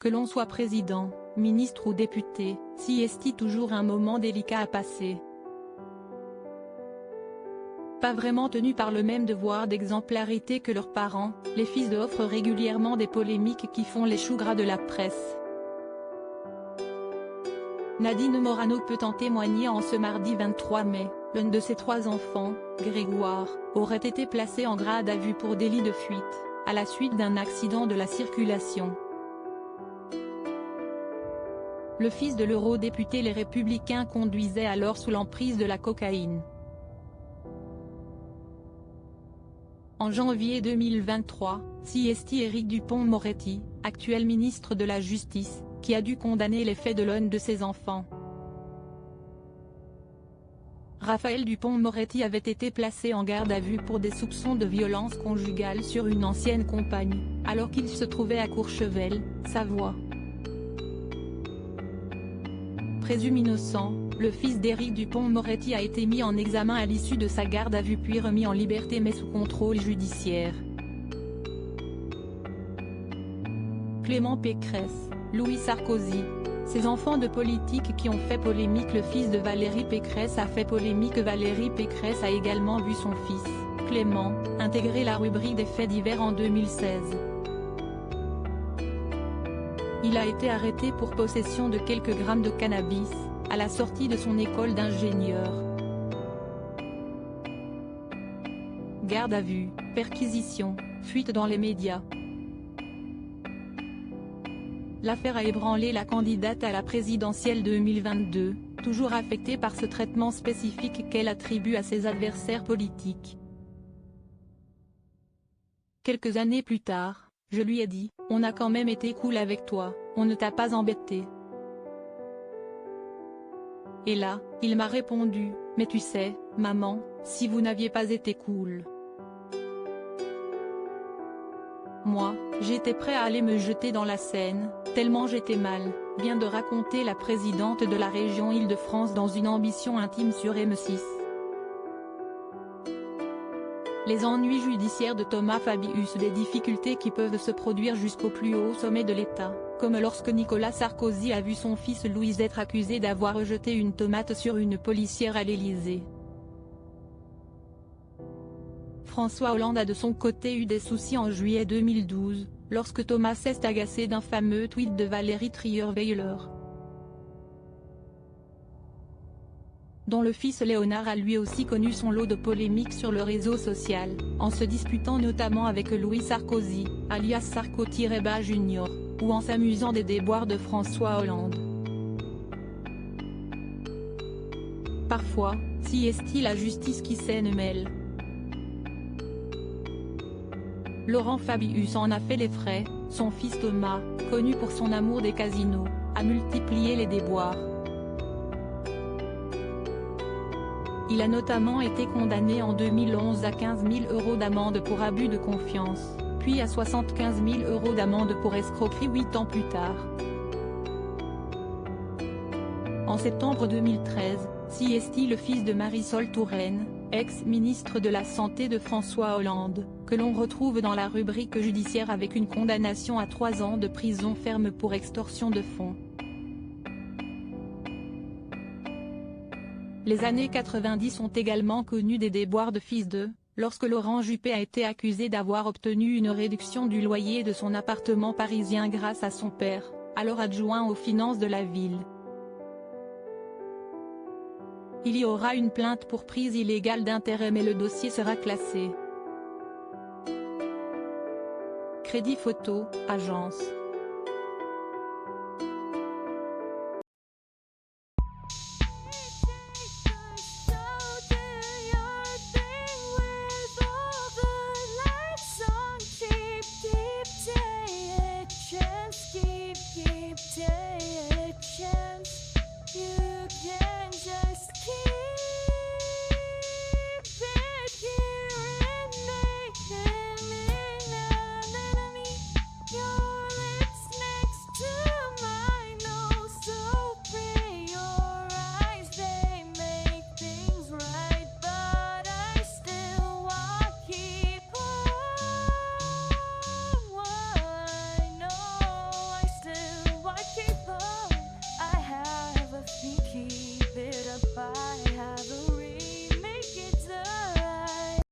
Que l'on soit président, ministre ou député, CST toujours un moment délicat à passer. Pas vraiment tenus par le même devoir d'exemplarité que leurs parents, les fils de offrent régulièrement des polémiques qui font les choux gras de la presse. Nadine Morano peut en témoigner. En ce mardi 23 mai, l'un de ses 3 enfants, Grégoire, aurait été placé en garde à vue pour délit de fuite, à la suite d'un accident de la circulation. Le fils de l'eurodéputé Les Républicains conduisait alors sous l'emprise de la cocaïne. En janvier 2023, CST Éric Dupond-Moretti, actuel ministre de la Justice, qui a dû condamner les faits de l'un de ses enfants. Raphaël Dupond-Moretti avait été placé en garde à vue pour des soupçons de violence conjugale sur une ancienne compagne, alors qu'il se trouvait à Courchevel, Savoie. Présumé innocent, le fils d'Éric Dupond-Moretti a été mis en examen à l'issue de sa garde à vue puis remis en liberté mais sous contrôle judiciaire. Clément Pécresse, Louis Sarkozy. Ces enfants de politique qui ont fait polémique. Le fils de Valérie Pécresse a fait polémique. Valérie Pécresse a également vu son fils, Clément, intégrer la rubrique des faits divers en 2016. Il a été arrêté pour possession de quelques grammes de cannabis, à la sortie de son école d'ingénieur. Garde à vue, perquisition, fuite dans les médias. L'affaire a ébranlé la candidate à la présidentielle 2022, toujours affectée par ce traitement spécifique qu'elle attribue à ses adversaires politiques. Quelques années plus tard, je lui ai dit, on a quand même été cool avec toi, on ne t'a pas embêté. Et là, il m'a répondu, mais tu sais, maman, si vous n'aviez pas été cool. Moi, j'étais prêt à aller me jeter dans la Seine, tellement j'étais mal, vient de raconter la présidente de la région Île-de-France dans une ambition intime sur M6. Les ennuis judiciaires de Thomas Fabius. Des difficultés qui peuvent se produire jusqu'au plus haut sommet de l'État, comme lorsque Nicolas Sarkozy a vu son fils Louis être accusé d'avoir rejeté une tomate sur une policière à l'Élysée. François Hollande a de son côté eu des soucis en juillet 2012, lorsque Thomas s'est agacé d'un fameux tweet de Valérie Trierweiler, dont le fils Léonard a lui aussi connu son lot de polémiques sur le réseau social, en se disputant notamment avec Louis Sarkozy, alias Sarko-Bas Junior, ou en s'amusant des déboires de François Hollande. Parfois, si est-il la justice qui s'en mêle. Laurent Fabius en a fait les frais, son fils Thomas, connu pour son amour des casinos, a multiplié les déboires. Il a notamment été condamné en 2011 à 15 000 € d'amende pour abus de confiance, puis à 75 000 € d'amende pour escroquerie 8 ans plus tard. En septembre 2013, CST le fils de Marisol Touraine, ex-ministre de la Santé de François Hollande, que l'on retrouve dans la rubrique judiciaire avec une condamnation à 3 ans de prison ferme pour extorsion de fonds. Les années 90 ont également connu des déboires de fils de, lorsque Laurent Juppé a été accusé d'avoir obtenu une réduction du loyer de son appartement parisien grâce à son père, alors adjoint aux finances de la ville. Il y aura une plainte pour prise illégale d'intérêt mais le dossier sera classé. Crédit Photo, agence.